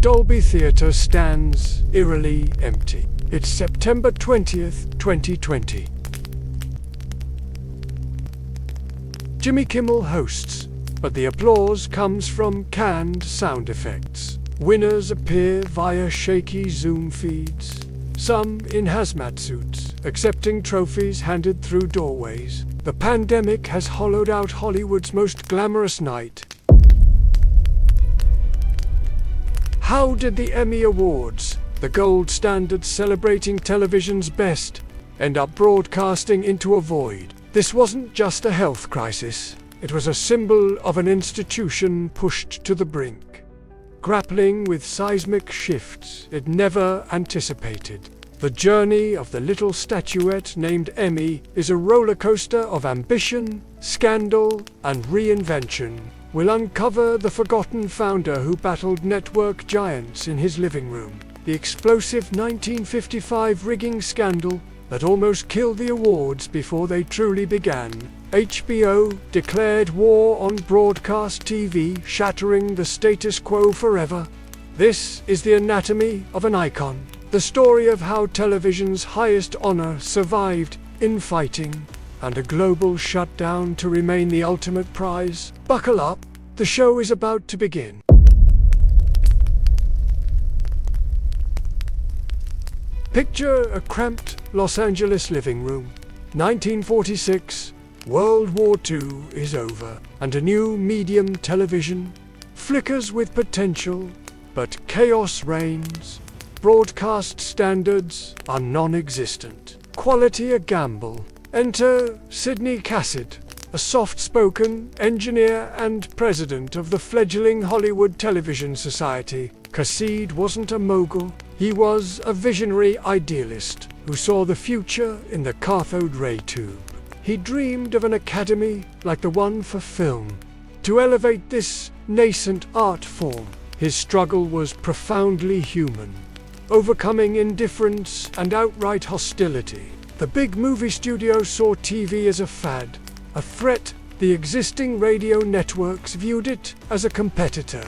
Dolby Theatre stands eerily empty. It's September 20th, 2020. Jimmy Kimmel hosts, but the applause comes from canned sound effects. Winners appear via shaky Zoom feeds, some in hazmat suits, accepting trophies handed through doorways. The pandemic has hollowed out Hollywood's most glamorous night. How did the Emmy Awards, the gold standard celebrating television's best, end up broadcasting into a void? This wasn't just a health crisis. It was a symbol of an institution pushed to the brink, grappling with seismic shifts it never anticipated. The journey of the little statuette named Emmy is a roller coaster of ambition, scandal, and reinvention. We'll uncover the forgotten founder who battled network giants in his living room, the explosive 1955 rigging scandal that almost killed the awards before they truly began. HBO declared war on broadcast TV, shattering the status quo forever. This is the anatomy of an icon, the story of how television's highest honor survived infighting and a global shutdown to remain the ultimate prize. Buckle up, the show is about to begin. Picture a cramped Los Angeles living room. 1946, World War II is over, and a new medium television flickers with potential, but chaos reigns. Broadcast standards are non-existent. Quality a gamble. Enter Syd Cassyd, a soft-spoken engineer and president of the fledgling Hollywood Television Society. Cassyd wasn't a mogul. He was a visionary idealist who saw the future in the cathode ray tube. He dreamed of an academy like the one for film, to elevate this nascent art form. His struggle was profoundly human, overcoming indifference and outright hostility. The big movie studio saw TV as a fad, a threat. The existing radio networks viewed it as a competitor.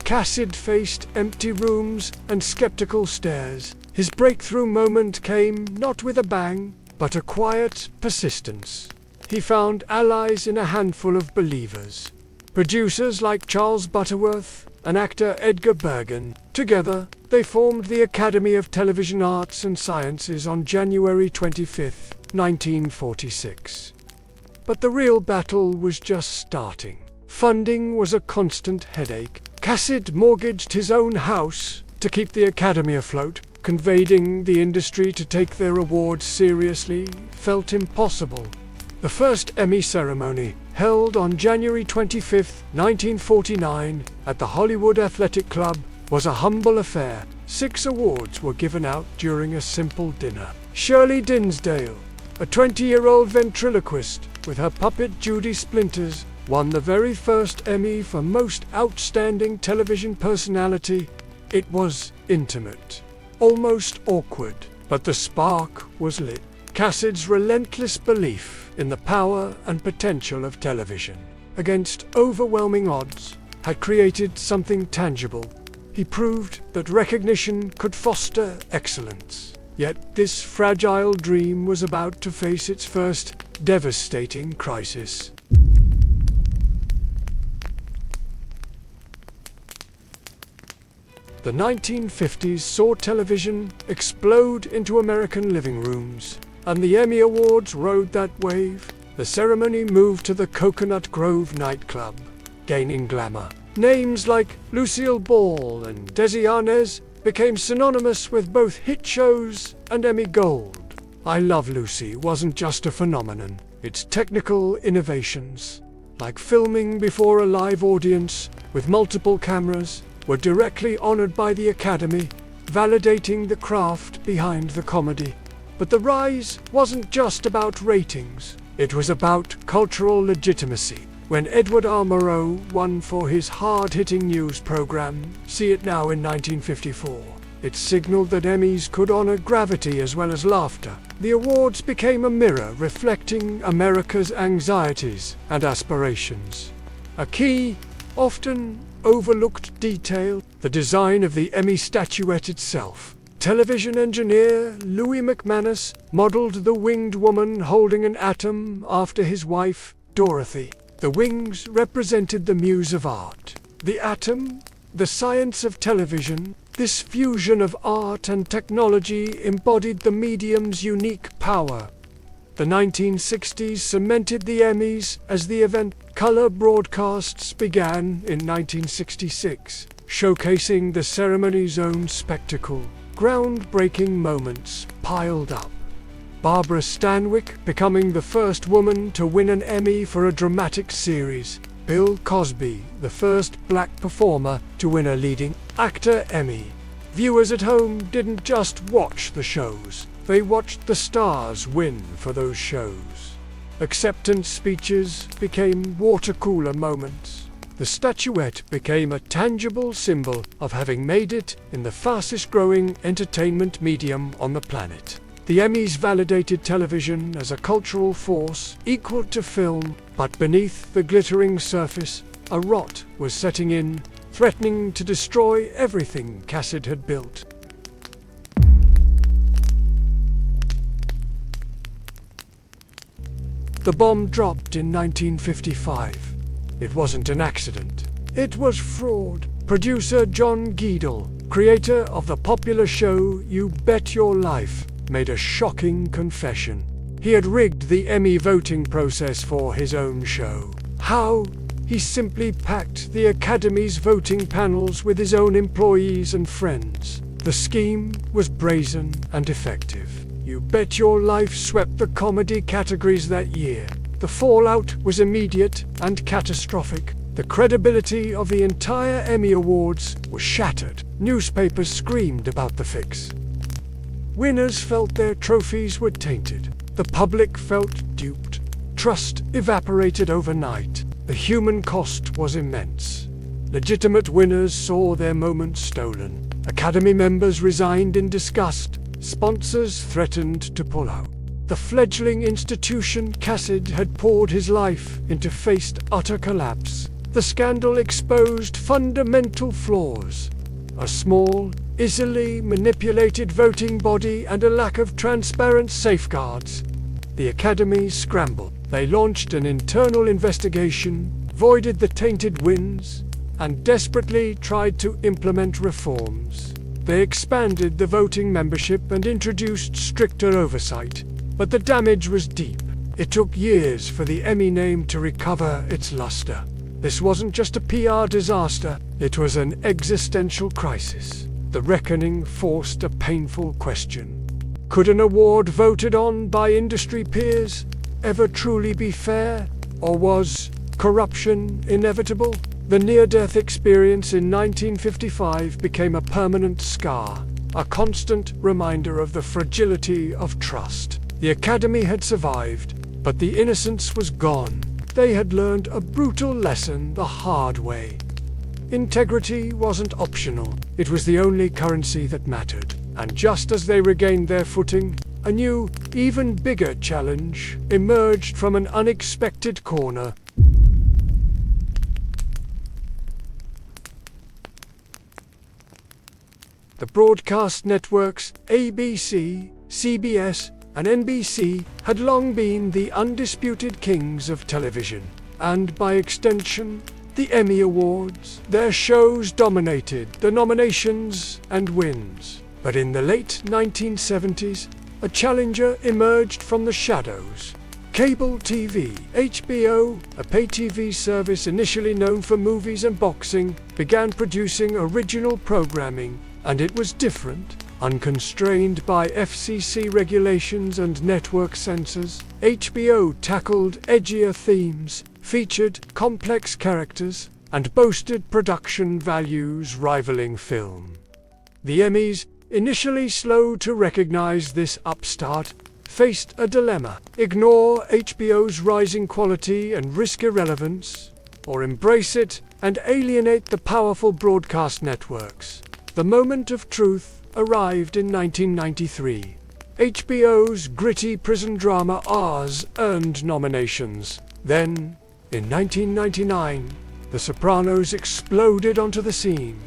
Cassyd faced empty rooms and skeptical stares. His breakthrough moment came not with a bang, but a quiet persistence. He found allies in a handful of believers. Producers like Charles Butterworth and actor Edgar Bergen. Together, they formed the Academy of Television Arts and Sciences on January 25, 1946. But the real battle was just starting. Funding was a constant headache. Cassyd mortgaged his own house to keep the Academy afloat. Conveying the industry to take their awards seriously felt impossible. The first Emmy ceremony, held on January 25, 1949, at the Hollywood Athletic Club, was a humble affair. 6 awards were given out during a simple dinner. Shirley Dinsdale, a 20-year-old ventriloquist with her puppet Judy Splinters, won the very first Emmy for Most Outstanding Television Personality. It was intimate, almost awkward, but the spark was lit. Cassyd's relentless belief in the power and potential of television, against overwhelming odds, had created something tangible. He proved that recognition could foster excellence. Yet this fragile dream was about to face its first devastating crisis. The 1950s saw television explode into American living rooms, and the Emmy Awards rode that wave. The ceremony moved to the Coconut Grove nightclub, gaining glamour. Names like Lucille Ball and Desi Arnaz became synonymous with both hit shows and Emmy Gold. I Love Lucy wasn't just a phenomenon. Its technical innovations, like filming before a live audience with multiple cameras, were directly honored by the Academy, validating the craft behind the comedy. But the rise wasn't just about ratings. It was about cultural legitimacy. When Edward R. Murrow won for his hard-hitting news program, See It Now, in 1954, it signaled that Emmys could honor gravity as well as laughter. The awards became a mirror reflecting America's anxieties and aspirations. A key often overlooked detail, the design of the Emmy statuette itself. Television engineer Louis McManus modeled the winged woman holding an atom after his wife, Dorothy. The wings represented the muse of art. The atom, the science of television. This fusion of art and technology embodied the medium's unique power. The 1960s cemented the Emmys as the event. Color broadcasts began in 1966, showcasing the ceremony's own spectacle. Groundbreaking moments piled up. Barbara Stanwyck becoming the first woman to win an Emmy for a dramatic series. Bill Cosby, the first black performer to win a leading actor Emmy. Viewers at home didn't just watch the shows, they watched the stars win for those shows. Acceptance speeches became water cooler moments. The statuette became a tangible symbol of having made it in the fastest growing entertainment medium on the planet. The Emmys validated television as a cultural force equal to film, but beneath the glittering surface, a rot was setting in, threatening to destroy everything Cassyd had built. The bomb dropped in 1955. It wasn't an accident. It was fraud. Producer John Guedel, creator of the popular show You Bet Your Life, made a shocking confession. He had rigged the Emmy voting process for his own show. How? He simply packed the Academy's voting panels with his own employees and friends. The scheme was brazen and effective. You Bet Your Life swept the comedy categories that year. The fallout was immediate and catastrophic. The credibility of the entire Emmy Awards was shattered. Newspapers screamed about the fix. Winners felt their trophies were tainted. The public felt duped. Trust evaporated overnight. The human cost was immense. Legitimate winners saw their moments stolen. Academy members resigned in disgust. Sponsors threatened to pull out. The fledgling institution Cassyd had poured his life into faced utter collapse. The scandal exposed fundamental flaws. A small, easily manipulated voting body and a lack of transparent safeguards. The Academy scrambled. They launched an internal investigation, voided the tainted wins, and desperately tried to implement reforms. They expanded the voting membership and introduced stricter oversight. But the damage was deep. It took years for the Emmy name to recover its luster. This wasn't just a PR disaster, it was an existential crisis. The reckoning forced a painful question. Could an award voted on by industry peers ever truly be fair? Or was corruption inevitable? The near-death experience in 1955 became a permanent scar, a constant reminder of the fragility of trust. The Academy had survived, but the innocence was gone. They had learned a brutal lesson the hard way. Integrity wasn't optional, it was the only currency that mattered. And just as they regained their footing, a new, even bigger challenge emerged from an unexpected corner. The broadcast networks ABC, CBS, and NBC had long been the undisputed kings of television, and by extension, the Emmy Awards. Their shows dominated the nominations and wins. But in the late 1970s, a challenger emerged from the shadows. Cable TV. HBO, a pay-TV service initially known for movies and boxing, began producing original programming, and it was different. Unconstrained by FCC regulations and network censors, HBO tackled edgier themes, featured complex characters, and boasted production values rivaling film. The Emmys, initially slow to recognize this upstart, faced a dilemma: ignore HBO's rising quality and risk irrelevance, or embrace it and alienate the powerful broadcast networks. The moment of truth arrived in 1993. HBO's gritty prison drama Ours earned nominations. Then, in 1999, The Sopranos exploded onto the scene.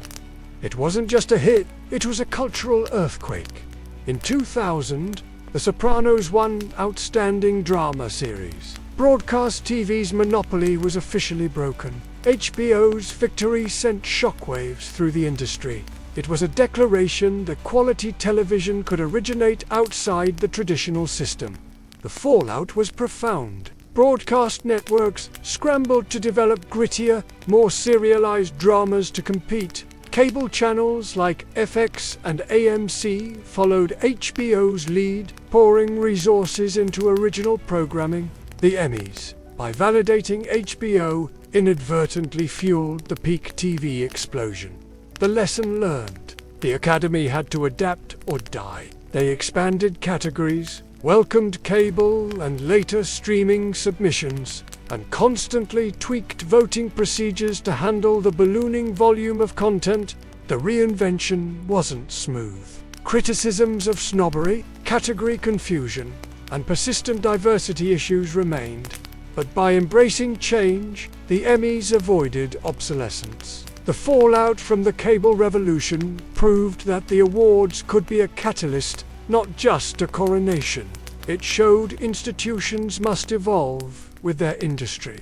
It wasn't just a hit, it was a cultural earthquake. In 2000, The Sopranos won Outstanding Drama Series. Broadcast TV's monopoly was officially broken. HBO's victory sent shockwaves through the industry. It was a declaration that quality television could originate outside the traditional system. The fallout was profound. Broadcast networks scrambled to develop grittier, more serialized dramas to compete. Cable channels like FX and AMC followed HBO's lead, pouring resources into original programming. The Emmys, by validating HBO, inadvertently fueled the peak TV explosion. The lesson learned: the Academy had to adapt or die. They expanded categories, welcomed cable and later streaming submissions, and constantly tweaked voting procedures to handle the ballooning volume of content. The reinvention wasn't smooth. Criticisms of snobbery, category confusion, and persistent diversity issues remained. But by embracing change, the Emmys avoided obsolescence. The fallout from the cable revolution proved that the awards could be a catalyst, not just a coronation. It showed institutions must evolve with their industry,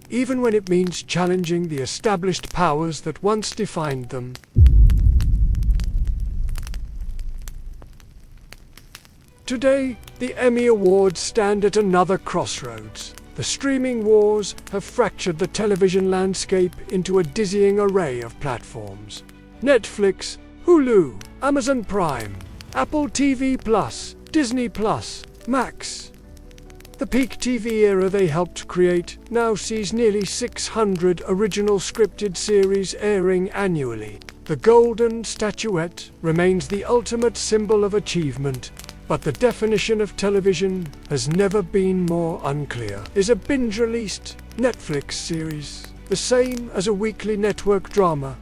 even when it means challenging the established powers that once defined them. Today, the Emmy Awards stand at another crossroads. The streaming wars have fractured the television landscape into a dizzying array of platforms. Netflix, Hulu, Amazon Prime, Apple TV+, Disney+, Max. The peak TV era they helped create now sees nearly 600 original scripted series airing annually. The golden statuette remains the ultimate symbol of achievement, but the definition of television has never been more unclear. Is a binge-released Netflix series the same as a weekly network drama?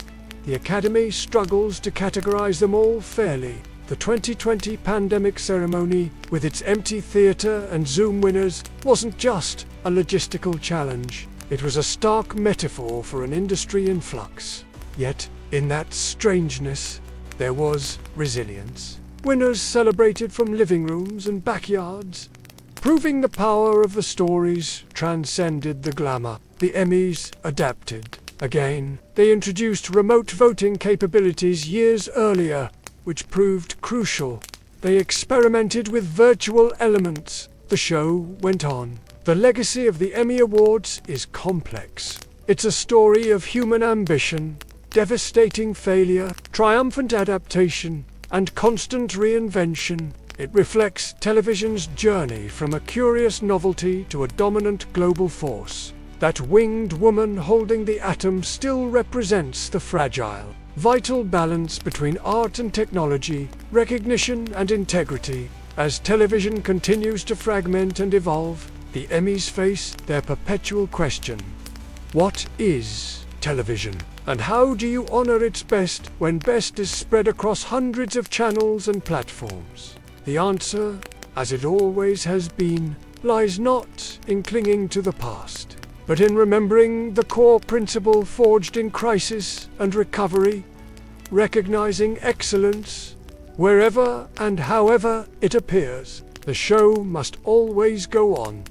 The Academy struggles to categorize them all fairly. The 2020 pandemic ceremony, with its empty theater and Zoom winners, wasn't just a logistical challenge. It was a stark metaphor for an industry in flux. Yet, in that strangeness, there was resilience. Winners celebrated from living rooms and backyards, proving the power of the stories transcended the glamour. The Emmys adapted. Again, they introduced remote voting capabilities years earlier, which proved crucial. They experimented with virtual elements. The show went on. The legacy of the Emmy Awards is complex. It's a story of human ambition, devastating failure, triumphant adaptation, and constant reinvention. It reflects television's journey from a curious novelty to a dominant global force. That winged woman holding the atom still represents the fragile, vital balance between art and technology, recognition and integrity. As television continues to fragment and evolve, the Emmys face their perpetual question: what is television? And how do you honor its best when best is spread across hundreds of channels and platforms? The answer, as it always has been, lies not in clinging to the past, but in remembering the core principle forged in crisis and recovery, recognizing excellence wherever and however it appears. The show must always go on.